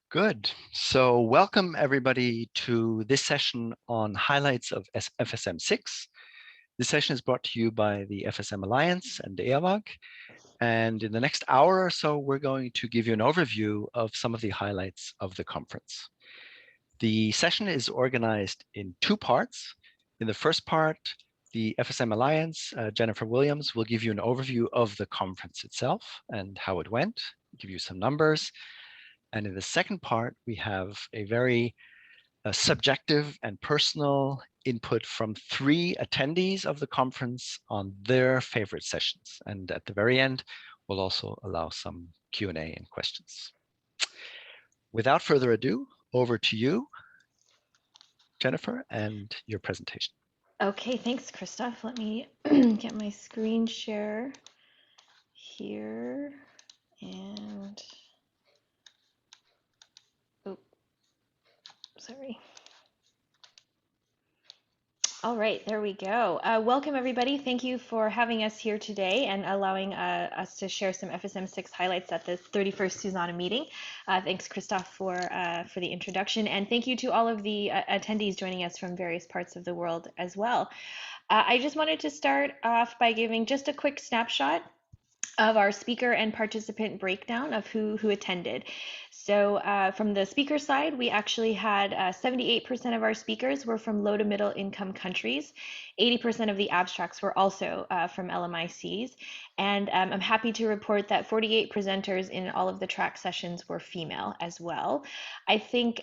Good. So welcome everybody to this session on highlights of FSM 6. This session is brought to you by the FSM Alliance and Eawag. And in the next hour or so, we're going to give you an overview of some of the highlights of the conference. The session is organized in two parts. In the first part, the FSM Alliance, Jennifer Williams, will give you an overview of the conference itself and how it went, give you some numbers. And in the second part, we have a very subjective and personal input from three attendees of the conference on their favorite sessions. And at the very end, we'll also allow some Q&A and questions. Without further ado, over to you, Jennifer, and your presentation. Okay, thanks, Christoph. Let me get my screen share here. And, oh, sorry. All right, there we go. Welcome, everybody. Thank you for having us here today and allowing us to share some FSM 6 highlights at the 31st Susanna meeting. Thanks, Christoph, for the introduction. And thank you to all of the attendees joining us from various parts of the world as well. I just wanted to start off by giving just a quick snapshot of our speaker and participant breakdown of who attended. So from the speaker side, we actually had 78% of our speakers were from low to middle income countries. 80% of the abstracts were also from LMICs. And I'm happy to report that 48 presenters in all of the track sessions were female as well. I think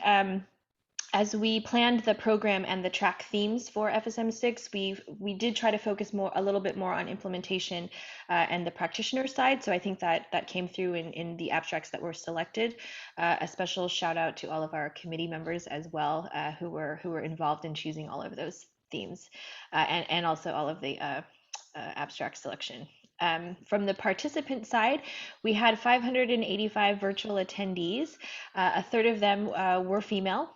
as we planned the program and the track themes for FSM6, we did try to focus a little bit more on implementation and the practitioner side. So I think that came through in the abstracts that were selected. A special shout out to all of our committee members as well, who were involved in choosing all of those themes, and also all of the abstract selection. From the participant side, we had 585 virtual attendees. A third of them were female.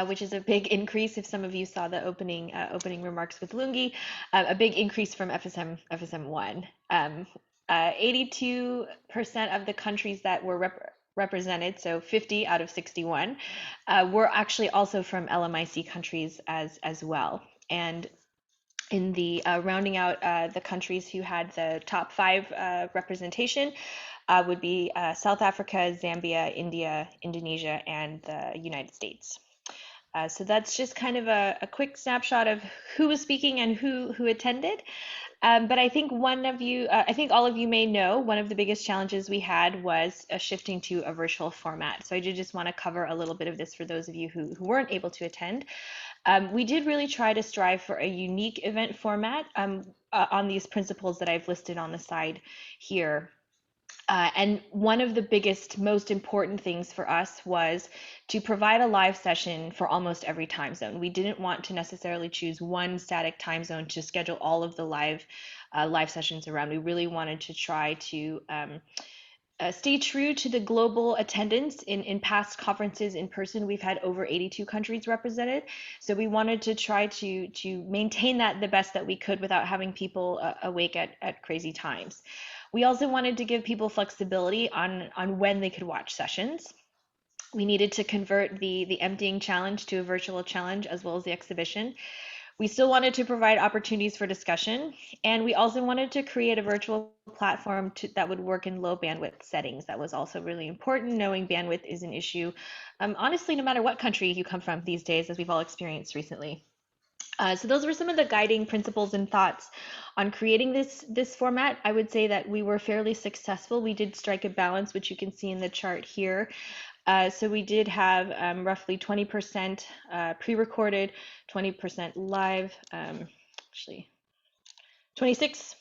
Which is a big increase. If some of you saw the opening remarks with Lungi, a big increase from FSM1. 82% of the countries that were represented, so 50 out of 61, were actually also from LMIC countries as well. And in the rounding out the countries who had the top 5 representation would be South Africa, Zambia, India, Indonesia, and the United States. So that's just kind of a quick snapshot of who was speaking and who attended. But I think I think all of you may know, one of the biggest challenges we had was shifting to a virtual format. So I did just want to cover a little bit of this for those of you who weren't able to attend. We did really try to strive for a unique event format on these principles that I've listed on the side here. And one of the biggest, most important things for us was to provide a live session for almost every time zone. We didn't want to necessarily choose one static time zone to schedule all of the live sessions around. We really wanted to try to stay true to the global attendance. In past conferences in person, we've had over 82 countries represented. So we wanted to try to maintain that the best that we could without having people awake at crazy times. We also wanted to give people flexibility on when they could watch sessions. We needed to convert the emptying challenge to a virtual challenge as well as the exhibition. We still wanted to provide opportunities for discussion, and we also wanted to create a virtual platform that would work in low bandwidth settings. That was also really important, knowing bandwidth is an issue, honestly, no matter what country you come from these days, as we've all experienced recently. So those were some of the guiding principles and thoughts on creating this format. I would say that we were fairly successful. We did strike a balance, which you can see in the chart here. So we did have roughly 20% pre-recorded, 20% live, actually 26%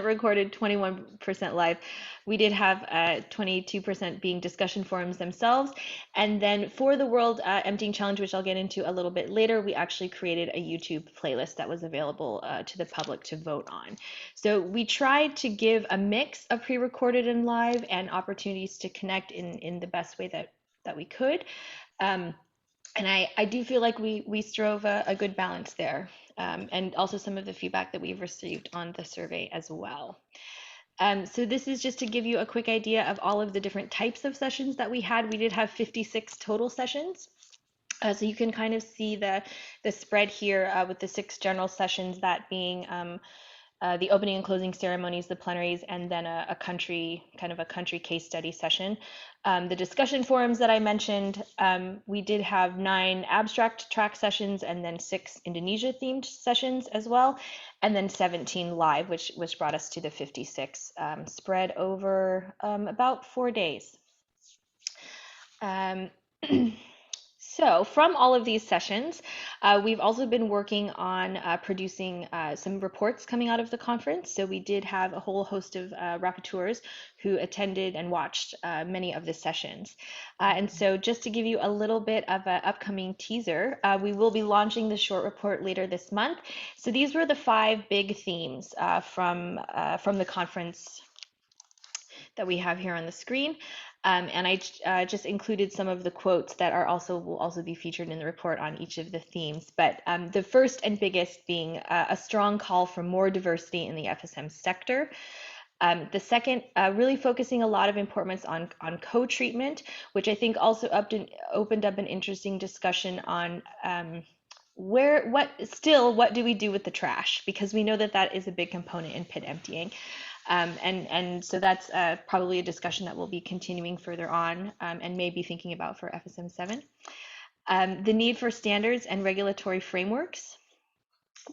recorded, 21% live. We did have 22% being discussion forums themselves. And then for the World Emptying Challenge, which I'll get into a little bit later, we actually created a YouTube playlist that was available to the public to vote on. So we tried to give a mix of pre-recorded and live and opportunities to connect in the best way that we could. And I do feel like we strove a good balance there. And also some of the feedback that we've received on the survey as well. So this is just to give you a quick idea of all of the different types of sessions that we had. We did have 56 total sessions. So you can kind of see the spread here with the 6 general sessions, that being the opening and closing ceremonies, the plenaries, and then a country case study session. The discussion forums that I mentioned, we did have 9 abstract track sessions and then 6 Indonesia themed sessions as well, and then 17 live, which brought us to the 56, spread over about 4 days. Um, So from all of these sessions, we've also been working on producing some reports coming out of the conference. So we did have a whole host of rapporteurs who attended and watched many of the sessions. And so just to give you a little bit of an upcoming teaser, we will be launching the short report later this month. So these were the 5 big themes from the conference that we have here on the screen. And I just included some of the quotes that will also be featured in the report on each of the themes. But the first and biggest being a strong call for more diversity in the FSM sector. The second, really focusing a lot of importance on co-treatment, which I think also opened up an interesting discussion on what do we do with the trash? Because we know that is a big component in pit emptying. And so that's probably a discussion that we'll be continuing further on and maybe thinking about for FSM 7. The need for standards and regulatory frameworks.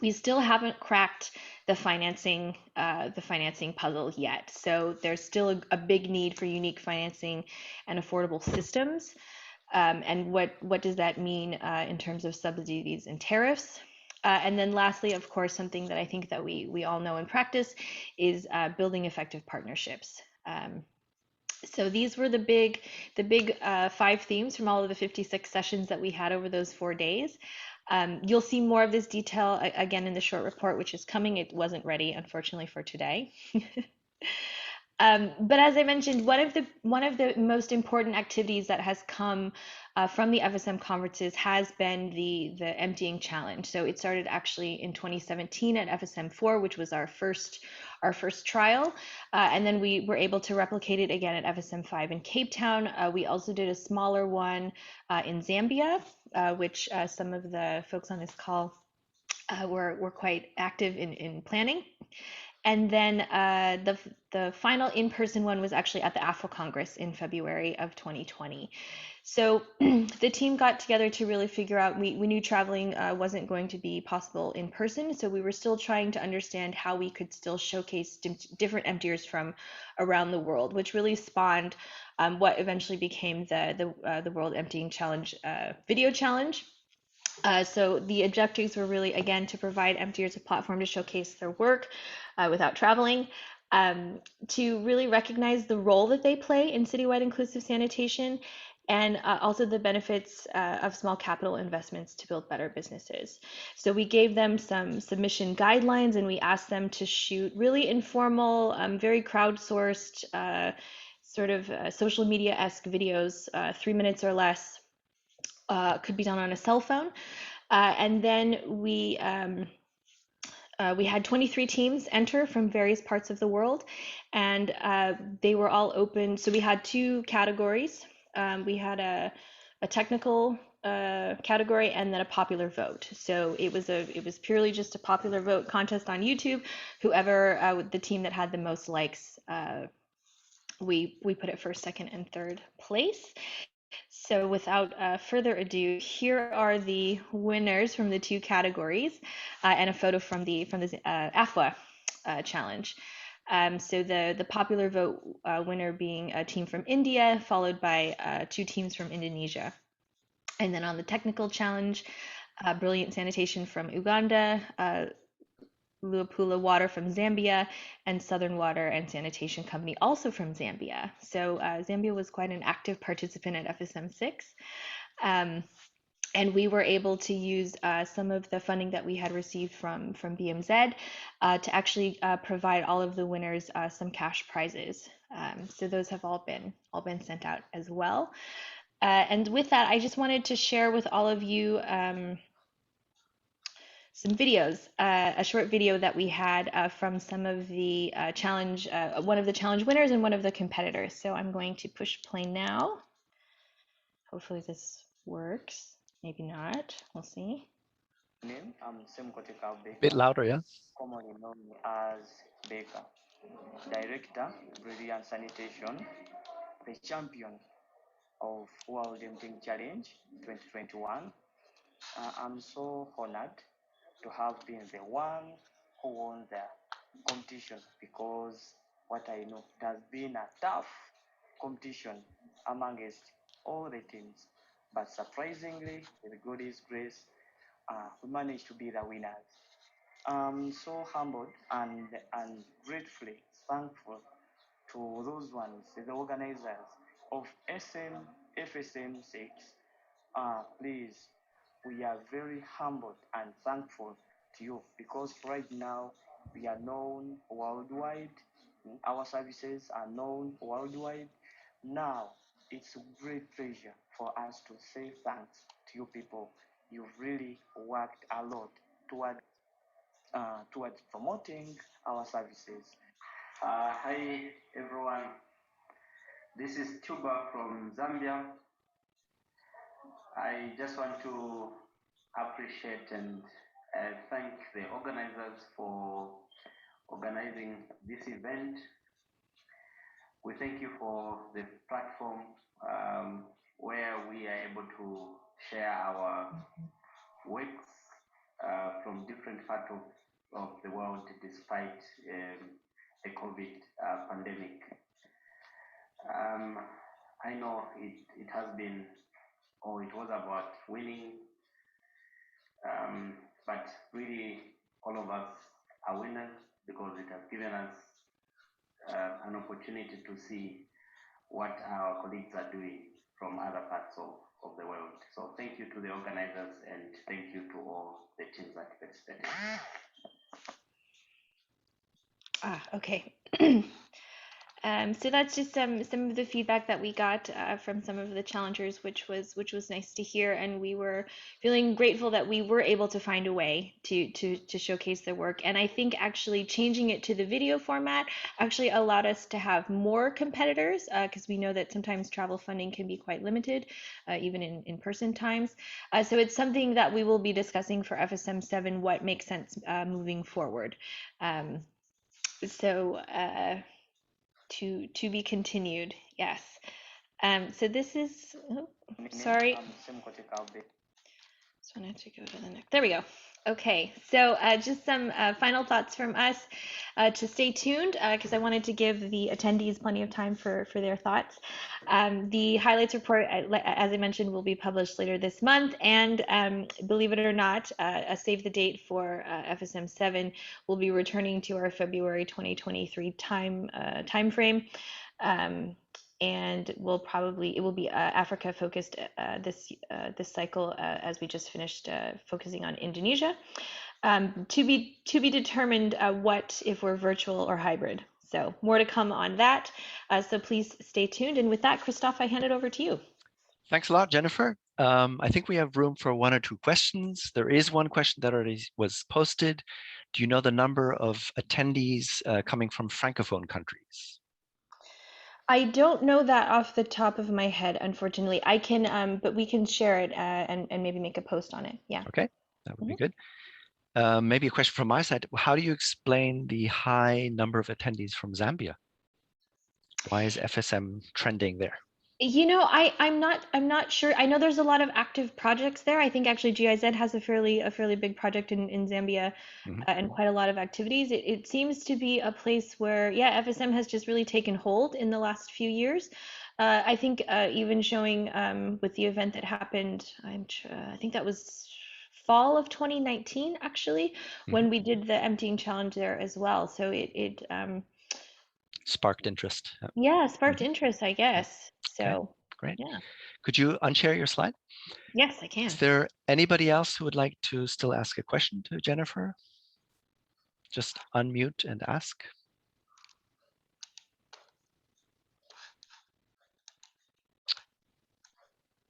We still haven't cracked the financing puzzle yet. So there's still a big need for unique financing and affordable systems. And what does that mean in terms of subsidies and tariffs? And then lastly, of course, something that I think that we all know in practice is building effective partnerships. So these were the big 5 themes from all of the 56 sessions that we had over those 4 days. You'll see more of this detail again in the short report, which is coming. It wasn't ready, unfortunately, for today. But as I mentioned, one of the most important activities that has come from the FSM conferences has been the emptying challenge. So it started actually in 2017 at FSM 4, which was our first trial, and then we were able to replicate it again at FSM 5 in Cape Town. We also did a smaller one in Zambia, which some of the folks on this call were quite active in planning. And then the final in-person one was actually at the AFO Congress in February of 2020. So the team got together to really figure out, we knew traveling wasn't going to be possible in person, so we were still trying to understand how we could still showcase different emptiers from around the world, which really spawned what eventually became the World Emptying Challenge video challenge. So the objectives were really, again, to provide emptiers a platform to showcase their work without traveling, to really recognize the role that they play in citywide inclusive sanitation, and also the benefits of small capital investments to build better businesses. So we gave them some submission guidelines, and we asked them to shoot really informal, very crowdsourced, sort of social media-esque videos, 3 minutes or less. Could be done on a cell phone. And then we had 23 teams enter from various parts of the world, and they were all open. So we had 2 categories. We had a technical category and then a popular vote. So it was purely just a popular vote contest on YouTube. Whoever the team that had the most likes, we put it first, second, and third place. So without further ado, here are the winners from the 2 categories, and a photo from the AFWA challenge. So the popular vote winner being a team from India, followed by 2 teams from Indonesia. And then on the technical challenge, Brilliant Sanitation from Uganda, Luapula Water from Zambia, and Southern Water and Sanitation Company also from Zambia. So Zambia was quite an active participant at FSM 6. And we were able to use some of the funding that we had received from BMZ to actually provide all of the winners some cash prizes. So those have all been sent out as well. And with that, I just wanted to share with all of you videos, a short video that we had from some of the challenge, one of the challenge winners and one of the competitors. So I'm going to push play now. Hopefully this works. Maybe not. We'll see. I'm Semkotekal Baker, Bit louder, yeah. commonly known as Baker, Director, Brilliant Sanitation, the champion of World Emptying Challenge 2021. I'm so honored to have been the one who won the competition, because what I know, it has been a tough competition amongst all the teams. But surprisingly, with God's grace, we managed to be the winners. I'm so humbled and gratefully thankful to those ones, the organizers of FSM 6. Please, we are very humbled and thankful to you, because right now we are known worldwide. Our services are known worldwide. Now it's a great pleasure for us to say thanks to you people. You've really worked a lot towards promoting our services. Hi everyone, this is Tuba from Zambia. I just want to appreciate and thank the organizers for organizing this event. We thank you for the platform where we are able to share our works from different parts of the world despite the COVID pandemic. I know it has been, or it was about winning, but really all of us are winners, because it has given us an opportunity to see what our colleagues are doing from other parts of the world. So thank you to the organizers, and thank you to all the teams that participated. Okay. So that's just some of the feedback that we got from some of the challengers, which was nice to hear, and we were feeling grateful that we were able to find a way to showcase their work. And I think actually changing it to the video format actually allowed us to have more competitors, because we know that sometimes travel funding can be quite limited, even in in-person times. So it's something that we will be discussing for FSM 7, what makes sense moving forward. So to be continued, yes. So this is, oh, sorry. Just wanted to go to the next. There we go. Okay, so just some final thoughts from us to stay tuned, because I wanted to give the attendees plenty of time for their thoughts. The highlights report, as I mentioned, will be published later this month, and believe it or not, a save the date for FSM 7 will be returning to our February 2023 time frame. And it will be Africa focused this cycle, as we just finished focusing on Indonesia. To be determined what if we're virtual or hybrid. So more to come on that. So please stay tuned. And with that, Christoph, I hand it over to you. Thanks a lot, Jennifer. I think we have room for 1 or 2 questions. There is one question that already was posted. Do you know the number of attendees coming from Francophone countries? I don't know that off the top of my head, unfortunately. I can, but we can share it and maybe make a post on it. Yeah. Okay, that would be good. Maybe a question from my side. How do you explain the high number of attendees from Zambia? Why is FSM trending there? You know, I'm not sure. I know there's a lot of active projects there. I think actually GIZ has a fairly big project in Zambia, and quite a lot of activities. It seems to be a place where, yeah, FSM has just really taken hold in the last few years. I think even showing with the event that happened, I think that was fall of 2019 actually, when we did the emptying challenge there as well. So it sparked interest. yeah, sparked interest, I guess. So okay, great. Yeah. Could you unshare your slide? Yes, I can. Is there anybody else who would like to still ask a question to Jennifer? Just unmute and ask.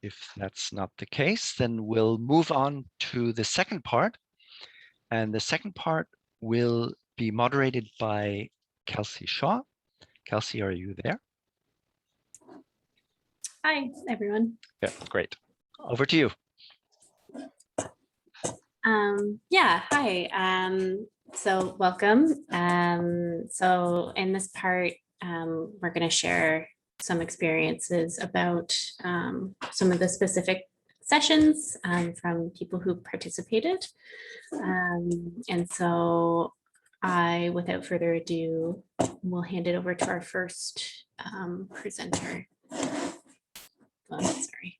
If that's not the case, then we'll move on to the second part, And the second part will be moderated by Kelsey Shaw. Kelsey, are you there? Hi, everyone. Yeah, great. Over to you. Yeah, hi. So welcome. So in this part, we're going to share some experiences about some of the specific sessions from people who participated. And so without further ado, we'll hand it over to our first presenter. Oh, sorry.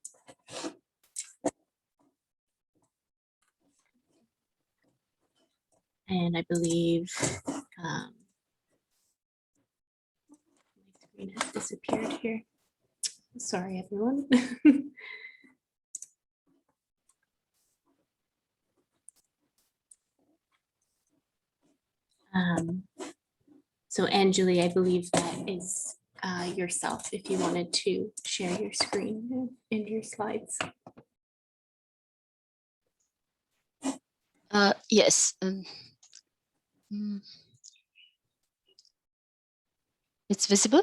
And I believe my screen has disappeared here. Sorry, everyone. So Anjali, I believe that is yourself if you wanted to share your screen and your slides. Yes. It's visible?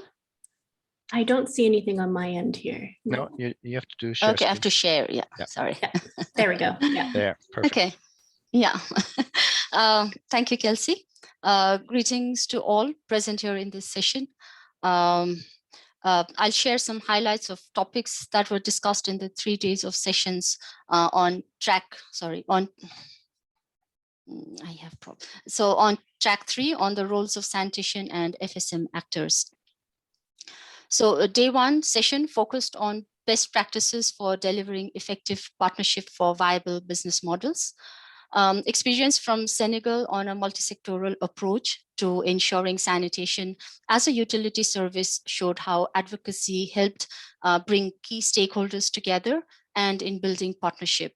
I don't see anything on my end here. No, you have to do share Okay, I have screen. to share. Yeah, Yeah. sorry. Yeah, there we go. Yeah. There, perfect. Okay. Yeah. Thank you, Kelsey. Greetings to all present here in this session. I'll share some highlights of topics that were discussed in the 3 days of sessions on track 3 on the roles of sanitation and FSM actors. So day 1 session focused on best practices for delivering effective partnership for viable business models. Experience from Senegal on a multi-sectoral approach to ensuring sanitation as a utility service showed how advocacy helped bring key stakeholders together and in building partnership.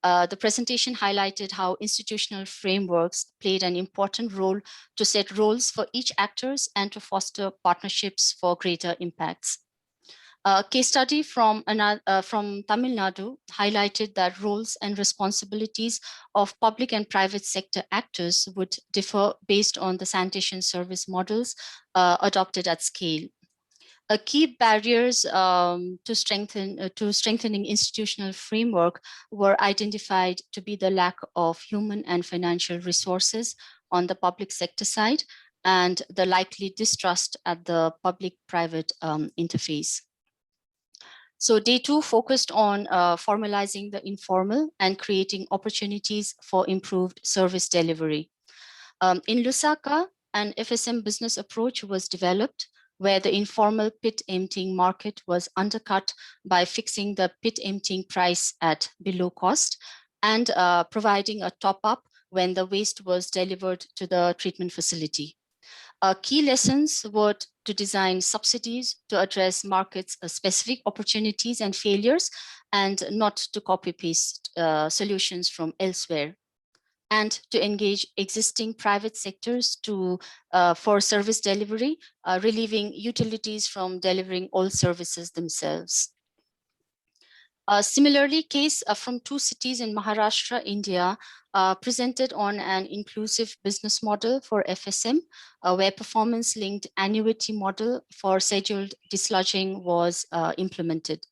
The presentation highlighted how institutional frameworks played an important role to set roles for each actors and to foster partnerships for greater impacts. A case study from Tamil Nadu highlighted that roles and responsibilities of public and private sector actors would differ based on the sanitation service models adopted at scale. Key barriers to strengthening institutional framework were identified to be the lack of human and financial resources on the public sector side and the likely distrust at the public-private interface. So day 2 focused on formalizing the informal and creating opportunities for improved service delivery. In Lusaka, an FSM business approach was developed where the informal pit emptying market was undercut by fixing the pit emptying price at below cost and providing a top-up when the waste was delivered to the treatment facility. Key lessons were to design subsidies to address markets' specific opportunities and failures and not to copy-paste solutions from elsewhere, and to engage existing private sectors for service delivery, relieving utilities from delivering all services themselves. Similarly, case from 2 cities in Maharashtra, India, presented on an inclusive business model for FSM, where performance-linked annuity model for scheduled dislodging was implemented.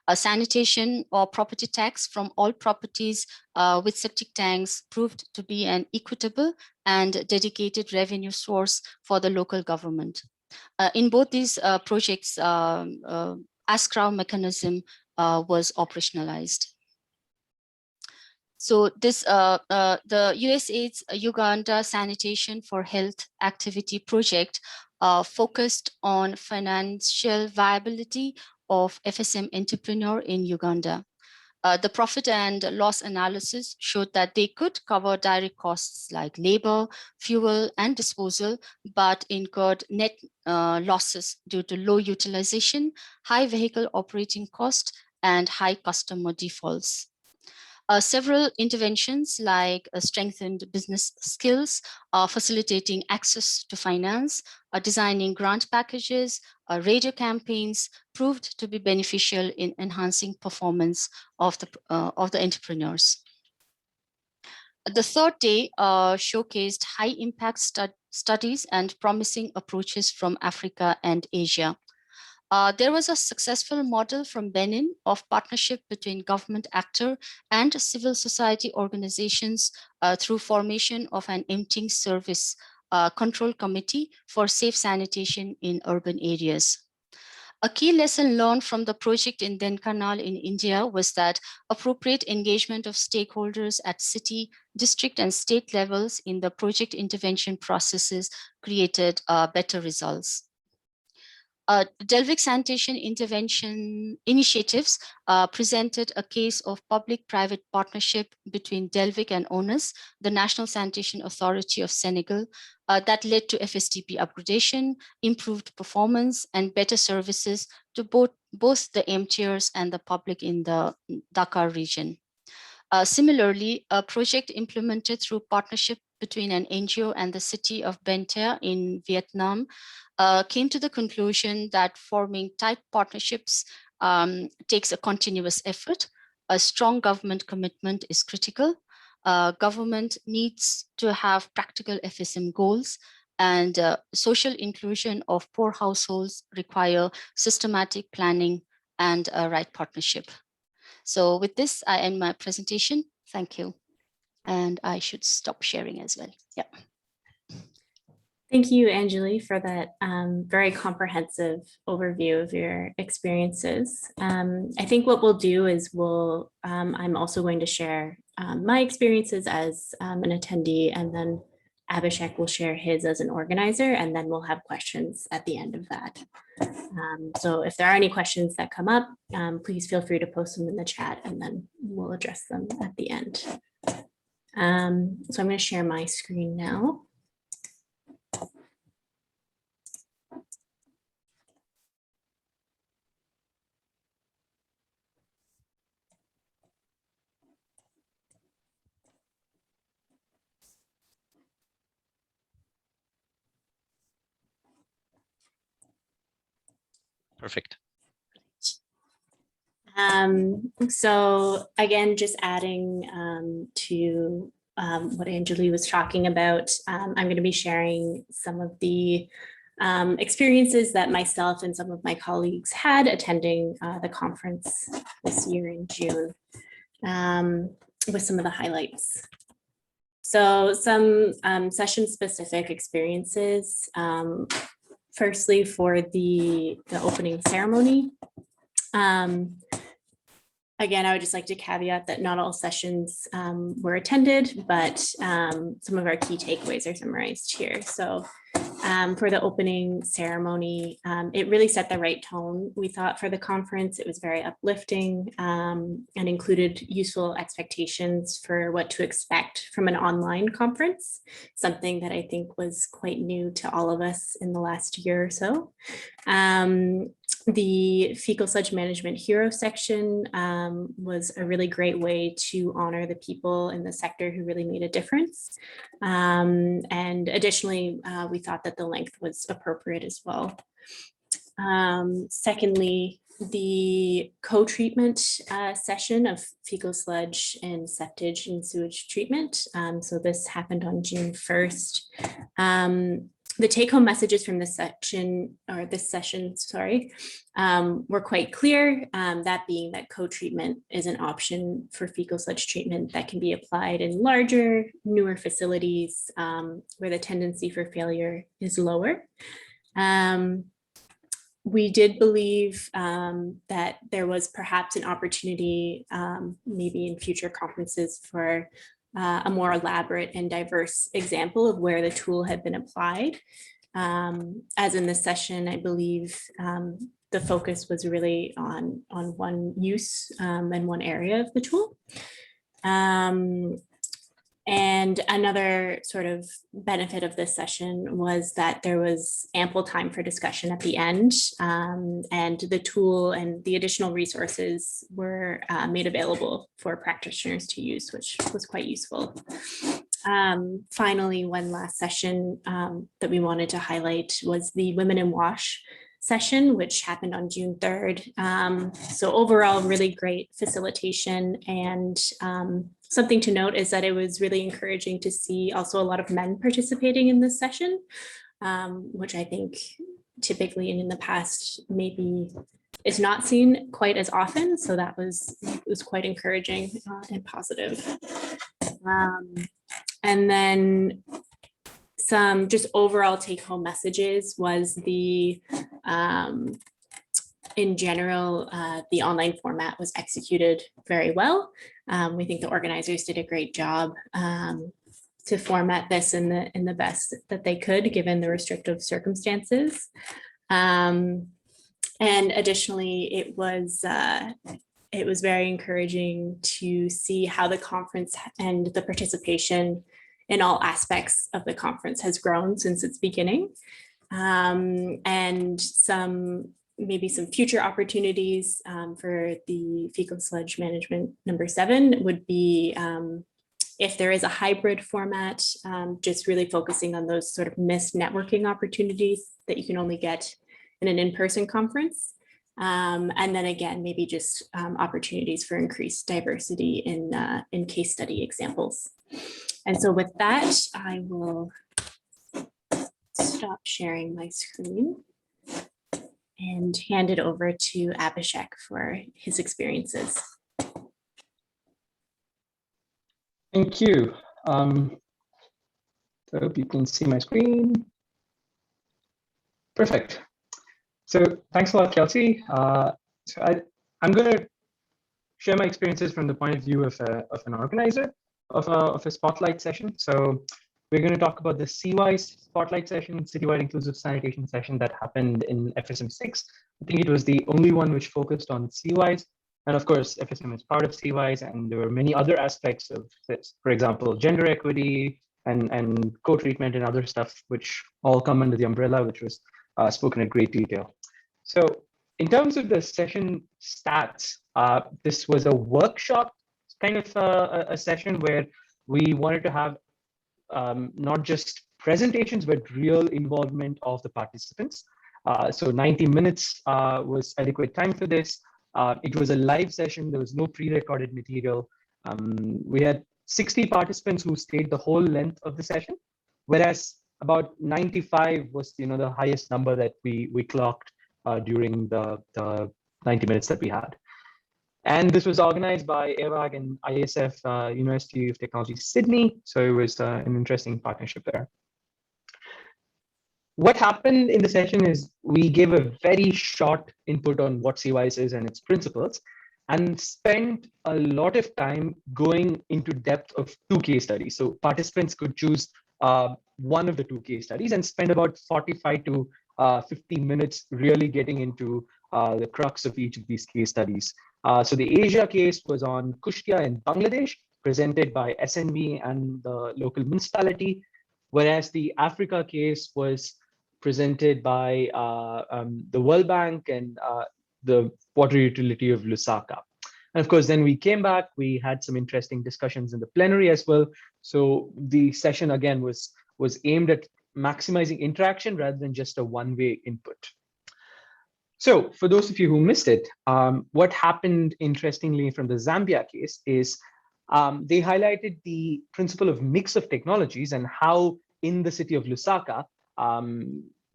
A sanitation or property tax from all properties with septic tanks proved to be an equitable and dedicated revenue source for the local government. In both these projects, ASCRAW mechanism was operationalized. So this, the USAID's Uganda Sanitation for Health Activity Project focused on financial viability of FSM entrepreneur in Uganda. The profit and loss analysis showed that they could cover direct costs like labor, fuel, and disposal, but incurred net losses due to low utilization, high vehicle operating cost, and high customer defaults. Several interventions like strengthened business skills, facilitating access to finance, designing grant packages, radio campaigns proved to be beneficial in enhancing performance of the entrepreneurs. The third day showcased high impact studies and promising approaches from Africa and Asia. There was a successful model from Benin of partnership between government actor and civil society organizations through formation of an emptying service control committee for safe sanitation in urban areas. A key lesson learned from the project in Denkanal in India was that appropriate engagement of stakeholders at city, district, and state levels in the project intervention processes created better results. Delvic sanitation intervention initiatives presented a case of public-private partnership between Delvic and ONUS, the National Sanitation Authority of Senegal, that led to FSDP upgradation, improved performance, and better services to both the emptiers and the public in the Dakar region. Similarly, a project implemented through partnership between an NGO and the city of Ben Tre in Vietnam came to the conclusion that forming tight partnerships takes a continuous effort. A strong government commitment is critical. Government needs to have practical FSM goals, and social inclusion of poor households require systematic planning and a right partnership. So with this, I end my presentation. Thank you. And I should stop sharing as well. Yeah. Thank you, Anjali, for that very comprehensive overview of your experiences. I think what we'll do is I'm also going to share my experiences as an attendee, and then Abhishek will share his as an organizer, and then we'll have questions at the end of that. So if there are any questions that come up, please feel free to post them in the chat, and then we'll address them at the end. So I'm going to share my screen now. Perfect. So again, just adding to what Anjali was talking about, I'm going to be sharing some of the experiences that myself and some of my colleagues had attending the conference this year in June, with some of the highlights. So some session-specific experiences. Firstly, for the opening ceremony. Again, I would just like to caveat that not all sessions were attended, but some of our key takeaways are summarized here. So for the opening ceremony, it really set the right tone, we thought, for the conference. It was very uplifting and included useful expectations for what to expect from an online conference, something that I think was quite new to all of us in the last year or so. The fecal sludge management hero section was a really great way to honor the people in the sector who really made a difference. And additionally, we thought that the length was appropriate as well. Secondly, the co-treatment session of fecal sludge and septage and sewage treatment. So this happened on June 1st. The take-home messages from this session, were quite clear, that being that co-treatment is an option for fecal sludge treatment that can be applied in larger, newer facilities where the tendency for failure is lower. We did believe that there was perhaps an opportunity, maybe in future conferences, for a more elaborate and diverse example of where the tool had been applied. As in this session, I believe the focus was really on one use and one area of the tool. And another sort of benefit of this session was that there was ample time for discussion at the end, and the tool and the additional resources were made available for practitioners to use, which was quite useful. Finally, one last session that we wanted to highlight was the Women in WASH session, which happened on June 3rd. So overall, really great facilitation and something to note is that it was really encouraging to see also a lot of men participating in this session, which I think typically in the past maybe is not seen quite as often. So that was quite encouraging and positive. And then some just overall take-home messages was in general, the online format was executed very well. We think the organizers did a great job to format this in the best that they could, given the restrictive circumstances. And additionally, it was very encouraging to see how the conference and the participation in all aspects of the conference has grown since its beginning. And maybe some future opportunities for the fecal sludge management number 7 would be if there is a hybrid format, just really focusing on those sort of missed networking opportunities that you can only get in an in-person conference. And then again, maybe just opportunities for increased diversity in case study examples. And so with that, I will stop sharing my screen and hand it over to Abhishek for his experiences. Thank you. So I hope you can see my screen. Perfect. So thanks a lot, Kelsey. So I'm going to share my experiences from the point of view of an organizer of a spotlight session. So we're going to talk about the CWISE spotlight session, citywide inclusive sanitation session that happened in FSM 6. I think it was the only one which focused on CWISE. And of course, FSM is part of CWISE, and there were many other aspects of this, for example, gender equity and co-treatment and other stuff, which all come under the umbrella, which was spoken in great detail. So in terms of the session stats, this was a workshop kind of a session where we wanted to have not just presentations, but real involvement of the participants. So 90 minutes was adequate time for this. It was a live session. There was no pre-recorded material. We had 60 participants who stayed the whole length of the session, whereas about 95 was the highest number that we clocked during the 90 minutes that we had. And this was organized by Eawag and ISF, University of Technology, Sydney. So it was an interesting partnership there. What happened in the session is we gave a very short input on what CWISE is and its principles, and spent a lot of time going into depth of 2 case studies. So participants could choose one of the 2 case studies and spend about 45 to 50 minutes really getting into the crux of each of these case studies. So the Asia case was on Kushtia in Bangladesh, presented by SNB and the local municipality, whereas the Africa case was presented by the World Bank and the water utility of Lusaka. And of course, then we came back, we had some interesting discussions in the plenary as well. So the session again was aimed at maximizing interaction rather than just a one-way input. So for those of you who missed it, what happened interestingly from the Zambia case is they highlighted the principle of mix of technologies and how in the city of Lusaka,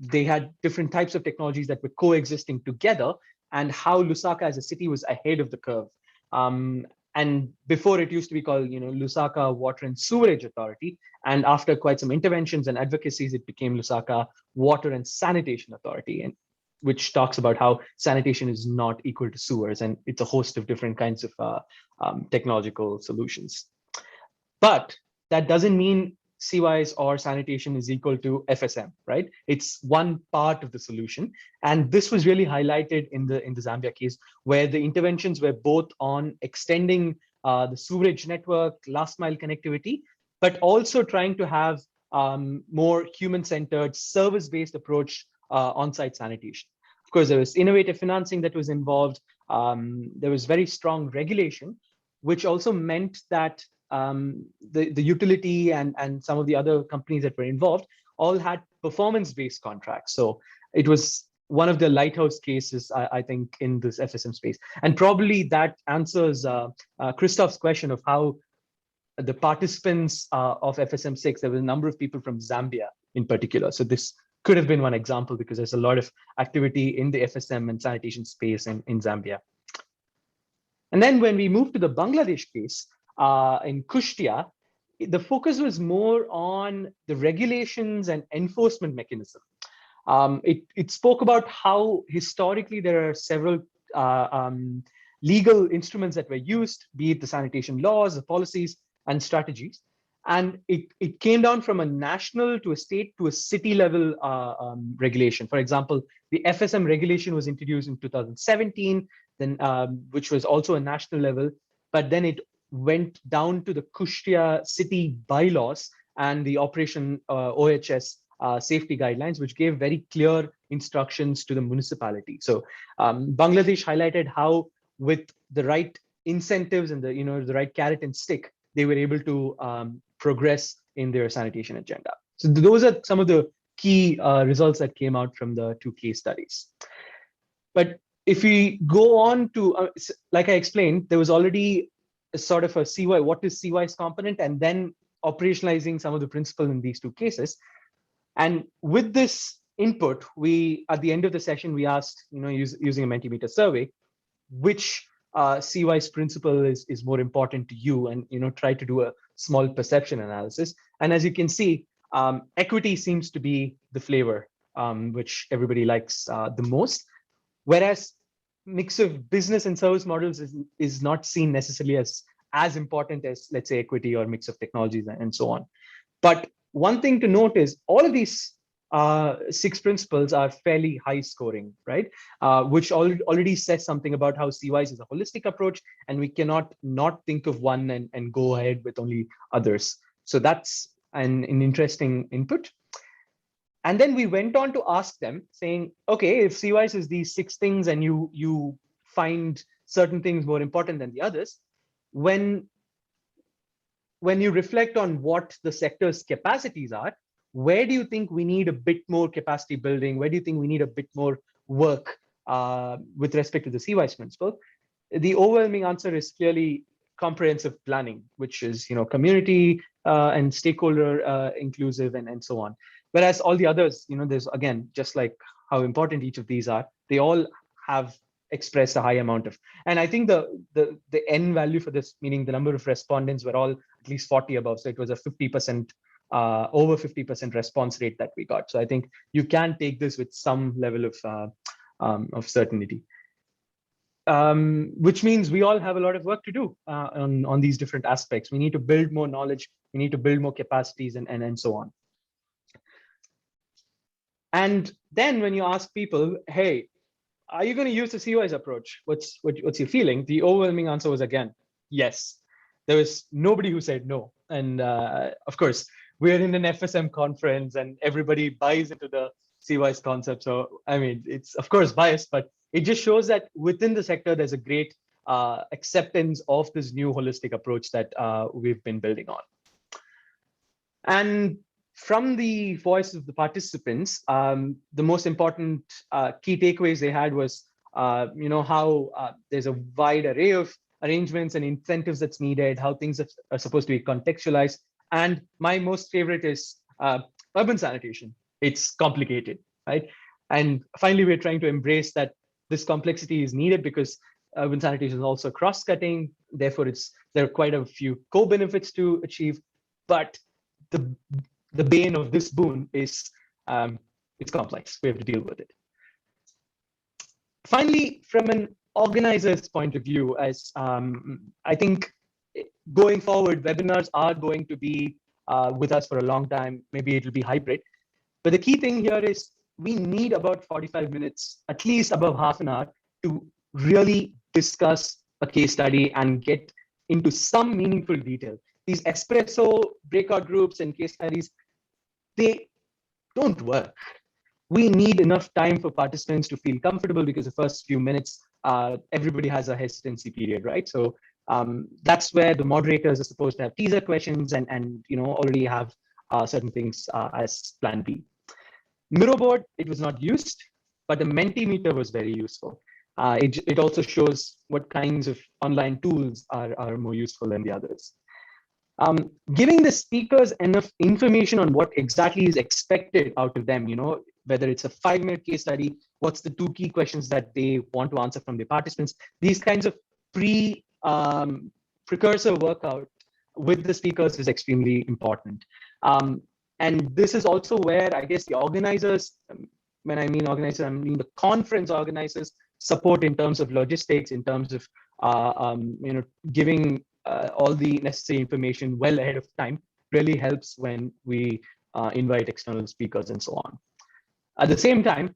they had different types of technologies that were coexisting together, and how Lusaka as a city was ahead of the curve. And before it used to be called, Lusaka Water and Sewerage Authority. And after quite some interventions and advocacies, it became Lusaka Water and Sanitation Authority, and which talks about how sanitation is not equal to sewers, and it's a host of different kinds of technological solutions. But that doesn't mean CWISE or sanitation is equal to FSM, right? It's one part of the solution. And this was really highlighted in the Zambia case, where the interventions were both on extending the sewerage network, last mile connectivity, but also trying to have more human-centered, service-based approach on-site sanitation. Of course, there was innovative financing that was involved. There was very strong regulation, which also meant that the utility and some of the other companies that were involved all had performance-based contracts. So it was one of the lighthouse cases, I think, in this FSM space. And probably that answers Christoph's question of how the participants of FSM6, there was a number of people from Zambia in particular. So this could have been one example because there's a lot of activity in the FSM and sanitation space in Zambia. And then when we moved to the Bangladesh case in Kushtia, the focus was more on the regulations and enforcement mechanism. It spoke about how historically there are several legal instruments that were used, be it the sanitation laws, the policies, and strategies. And it came down from a national to a state to a city level regulation. For example, the FSM regulation was introduced in 2017, then which was also a national level, but then it went down to the Kushtia city bylaws and the Operation OHS safety guidelines, which gave very clear instructions to the municipality. So Bangladesh highlighted how, with the right incentives and the right carrot and stick, they were able to progress in their sanitation agenda. So those are some of the key results that came out from the 2 case studies. But if we go on to, like I explained, there was already a sort of a CY, what is CY's component, and then operationalizing some of the principles in these 2 cases. And with this input, we, at the end of the session, we asked, using a Mentimeter survey, which CY's principle is more important to you, and try to do a small perception analysis. And as you can see, equity seems to be the flavor which everybody likes the most, whereas mix of business and service models is not seen necessarily as important as, let's say, equity or mix of technologies and so on. But one thing to note is all of these 6 principles are fairly high scoring, right? Which already says something about how CYs is a holistic approach, and we cannot not think of one and go ahead with only others. So that's an interesting input. And then we went on to ask them, saying, okay, if CYs is these 6 things and you find certain things more important than the others, when you reflect on what the sector's capacities are, where do you think we need a bit more capacity building? Where do you think we need a bit more work with respect to the CY's principle? The overwhelming answer is clearly comprehensive planning, which is community and stakeholder inclusive and so on. Whereas all the others, there's, again, just like how important each of these are, they all have expressed a high amount of, and I think the N value for this, meaning the number of respondents, were all at least 40 above. So it was a 50%, over 50% response rate that we got. So I think you can take this with some level of certainty. Which means we all have a lot of work to do on these different aspects. We need to build more knowledge, we need to build more capacities and so on. And then when you ask people, hey, are you going to use the CY's approach? What's your feeling? The overwhelming answer was, again, yes. There was nobody who said no. And of course, we're in an FSM conference and everybody buys into the CY's concept. So, I mean, it's of course biased, but it just shows that within the sector, there's a great acceptance of this new holistic approach that we've been building on. And from the voice of the participants, the most important key takeaways they had was, how there's a wide array of arrangements and incentives that's needed, how things are supposed to be contextualized. And my most favorite is urban sanitation. It's complicated, right? And finally, we're trying to embrace that this complexity is needed because urban sanitation is also cross-cutting. Therefore, there are quite a few co-benefits to achieve. But the bane of this boon is it's complex. We have to deal with it. Finally, from an organizer's point of view, as I think going forward, webinars are going to be with us for a long time. Maybe it'll be hybrid. But the key thing here is we need about 45 minutes, at least above half an hour, to really discuss a case study and get into some meaningful detail. These espresso breakout groups and case studies, they don't work. We need enough time for participants to feel comfortable because the first few minutes, everybody has a hesitancy period, right? So that's where the moderators are supposed to have teaser questions and already have certain things as plan B. Miro board, it was not used, but the Mentimeter was very useful. It also shows what kinds of online tools are more useful than the others. Giving the speakers enough information on what exactly is expected out of them, whether it's a 5-minute case study, what's the 2 key questions that they want to answer from the participants, these kinds of precursor workout with the speakers is extremely important. And this is also where I guess the organizers, when I mean organizers, I mean the conference organizers, support in terms of logistics, in terms of giving all the necessary information well ahead of time really helps when we invite external speakers and so on. At the same time,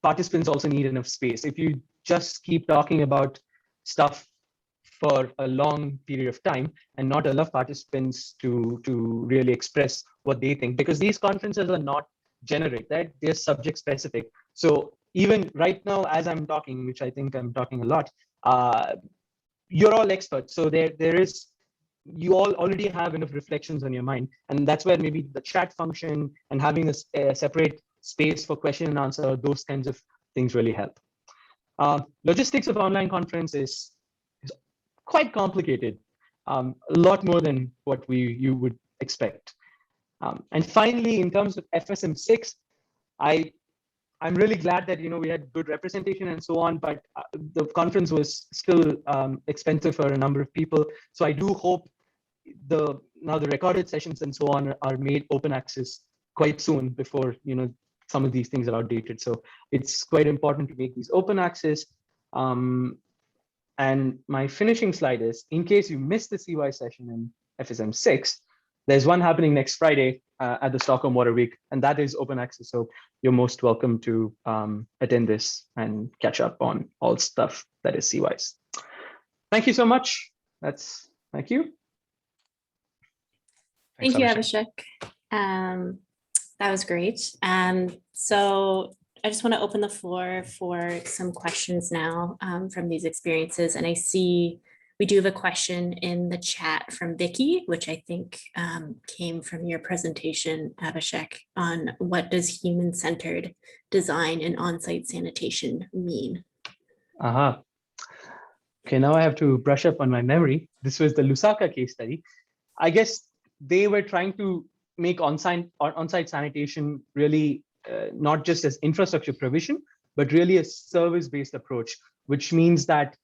participants also need enough space. If you just keep talking about stuff for a long period of time and not allow participants to really express what they think, because these conferences are not generic, right? They're subject specific. So even right now, as I'm talking, which I think I'm talking a lot, you're all experts. So you all already have enough reflections on your mind. And that's where maybe the chat function and having a separate space for question and answer, those kinds of things really help. Logistics of online conference is quite complicated, a lot more than what you would expect. And finally, in terms of FSM 6, I'm really glad that we had good representation and so on, but the conference was still expensive for a number of people. So I do hope now the recorded sessions and so on are made open access quite soon before some of these things are outdated. So it's quite important to make these open access. And my finishing slide is, in case you missed the CY session in FSM 6, there's one happening next Friday at the Stockholm Water Week, and that is open access. So you're most welcome to attend this and catch up on all stuff that is CYs. Thank you so much. Thank you. Thank you, Abhishek. That was great. So I just want to open the floor for some questions now from these experiences. And I see we do have a question in the chat from Vicky, which I think came from your presentation, Abhishek, on what does human-centered design and on-site sanitation mean? Okay, now I have to brush up on my memory. This was the Lusaka case study. I guess they were trying to make on-site sanitation really not just as infrastructure provision, but really a service-based approach, which means that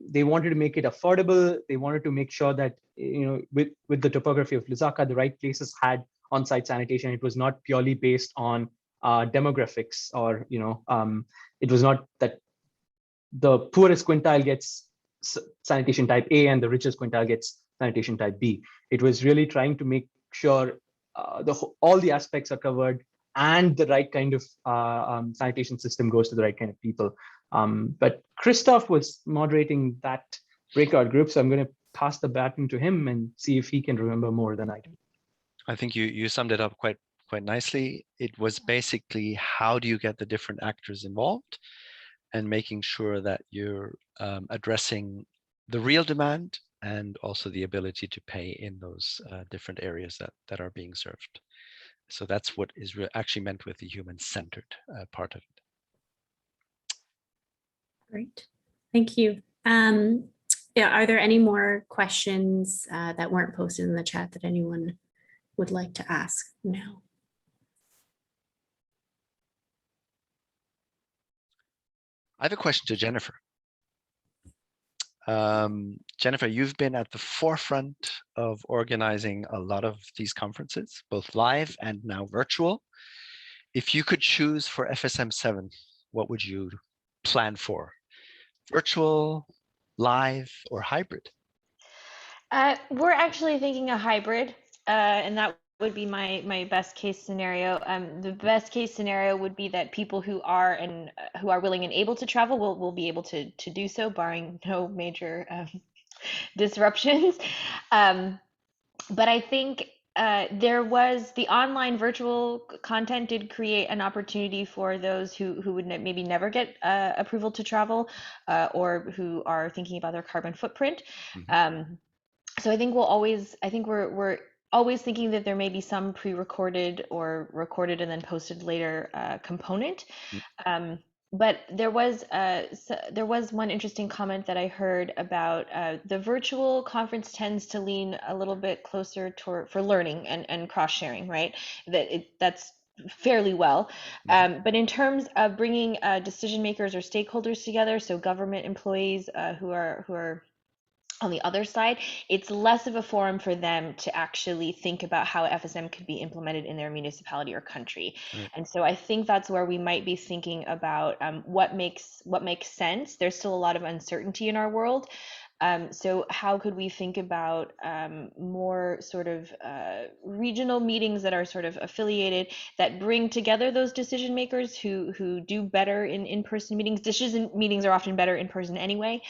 they wanted to make it affordable. They wanted to make sure that with the topography of Lusaka, the right places had on-site sanitation. It was not purely based on demographics, or it was not that the poorest quintile gets sanitation type A and the richest quintile gets sanitation type B. It was really trying to make sure all the aspects are covered and the right kind of sanitation system goes to the right kind of people. But Christoph was moderating that breakout group, so I'm going to pass the baton to him and see if he can remember more than I do. I think you summed it up quite nicely. It was basically, how do you get the different actors involved and making sure that you're addressing the real demand and also the ability to pay in those different areas that are being served. So that's what is actually meant with the human-centered part of it. Great, thank you. Yeah, are there any more questions that weren't posted in the chat that anyone would like to ask now? I have a question to Jennifer. Jennifer, you've been at the forefront of organizing a lot of these conferences, both live and now virtual. If you could choose for FSM 7, what would you plan for? Virtual, live, or hybrid? We're actually thinking a hybrid, and that would be my best case scenario. The best case scenario would be that people who are willing and able to travel will be able to do so, barring no major disruptions. But I think there was the online virtual content did create an opportunity for those who would maybe never get approval to travel, or who are thinking about their carbon footprint. Mm-hmm. So I think we're always thinking that there may be some pre-recorded or recorded and then posted later component. but there was one interesting comment that I heard about the virtual conference tends to lean a little bit closer toward for learning and cross sharing, right? That's fairly well. But in terms of bringing decision makers or stakeholders together, so government employees who are on the other side, it's less of a forum for them to actually think about how FSM could be implemented in their municipality or country. Right. And so I think that's where we might be thinking about what makes sense. There's still a lot of uncertainty in our world. So how could we think about more sort of regional meetings that are sort of affiliated, that bring together those decision makers who do better in in-person meetings. Decision meetings are often better in person anyway,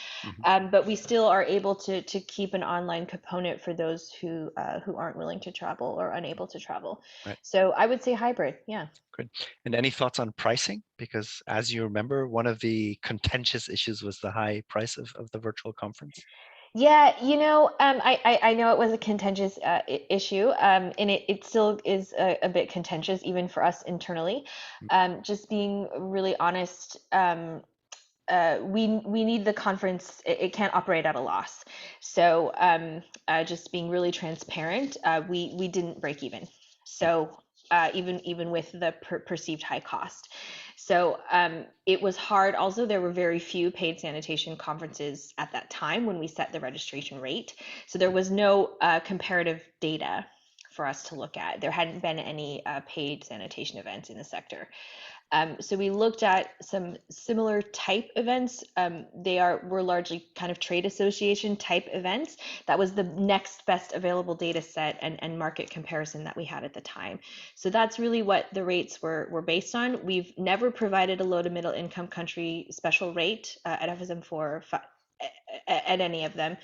but we still are able to keep an online component for those who aren't willing to travel or unable to travel. Right. So I would say hybrid, yeah. Good. And any thoughts on pricing? Because as you remember, one of the contentious issues was the high price of the virtual conference. Yeah, I know it was a contentious issue, and it still is a bit contentious even for us internally. Just being really honest, we need the conference. It can't operate at a loss. So just being really transparent, we didn't break even. So even with the perceived high cost. So it was hard. Also, there were very few paid sanitation conferences at that time when we set the registration rate. So there was no comparative data for us to look at. There hadn't been any paid sanitation events in the sector. So we looked at some similar type events. Were largely kind of trade association type events. That was the next best available data set and market comparison that we had at the time. So that's really what the rates were based on. We've never provided a low to middle income country special rate at FSM4 at any of them.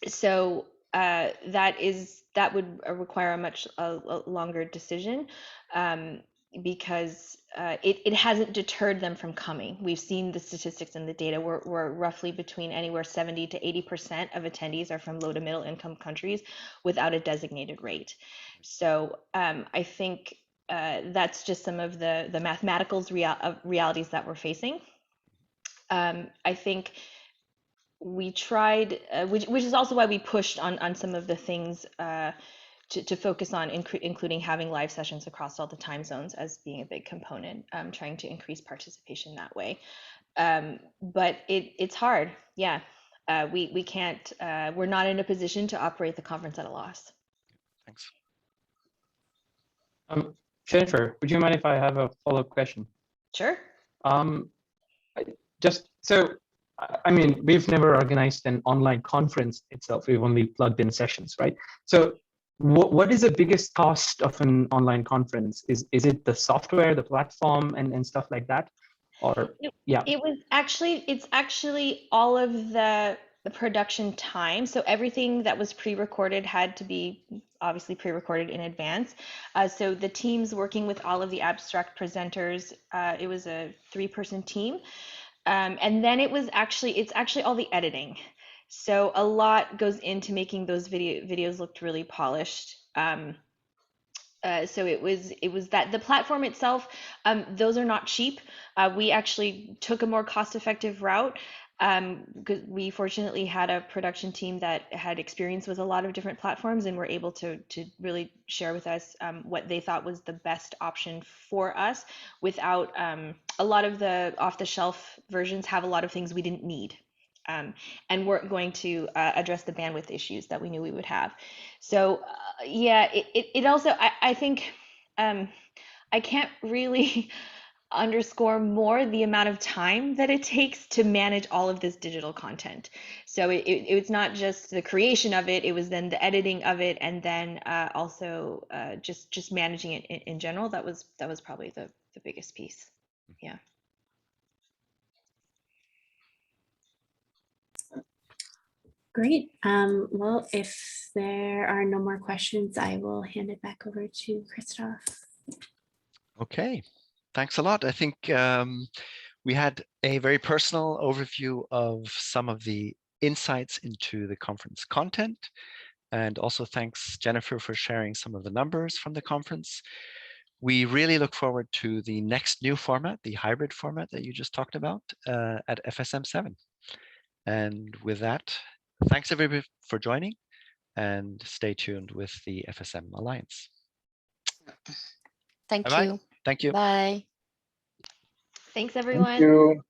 So that would require a much longer decision. Because it hasn't deterred them from coming. We've seen the statistics and the data. We're roughly between anywhere 70 to 80% of attendees are from low to middle income countries without a designated rate. So I think that's just some of the mathematical realities that we're facing. I think we tried, which is also why we pushed on some of the things to focus on, including having live sessions across all the time zones as being a big component, trying to increase participation that way. But it's hard. Yeah, we can't, we're not in a position to operate the conference at a loss. Thanks. Jennifer, would you mind if I have a follow-up question? Sure. Just so, I mean, we've never organized an online conference itself. We've only plugged in sessions, right? So what is the biggest cost of an online conference? Is it the software, the platform, and stuff like that? Or yeah, it's actually all of the production time. So everything that was pre-recorded had to be obviously pre-recorded in advance. So the teams working with all of the abstract presenters, it was a 3-person team. And then it's actually all the editing. So a lot goes into making those videos look really polished. So it was that the platform itself, those are not cheap. We actually took a more cost-effective route because we fortunately had a production team that had experience with a lot of different platforms and were able to really share with us what they thought was the best option for us without a lot of the off-the-shelf versions have a lot of things we didn't need. And weren't going to address the bandwidth issues that we knew we would have. So yeah, it also, I think I can't really underscore more the amount of time that it takes to manage all of this digital content. So it's not just the creation of it, it was then the editing of it, and then also just managing it in general. That was probably the biggest piece. Yeah. Great. Well, if there are no more questions, I will hand it back over to Christoph. Okay, thanks a lot. I think we had a very personal overview of some of the insights into the conference content. And also thanks, Jennifer, for sharing some of the numbers from the conference. We really look forward to the next new format, the hybrid format that you just talked about at FSM 7. And with that, thanks everybody for joining, and stay tuned with the FSM Alliance. Thank Bye-bye. you. Thank you. Bye. Thanks, Thank everyone. you.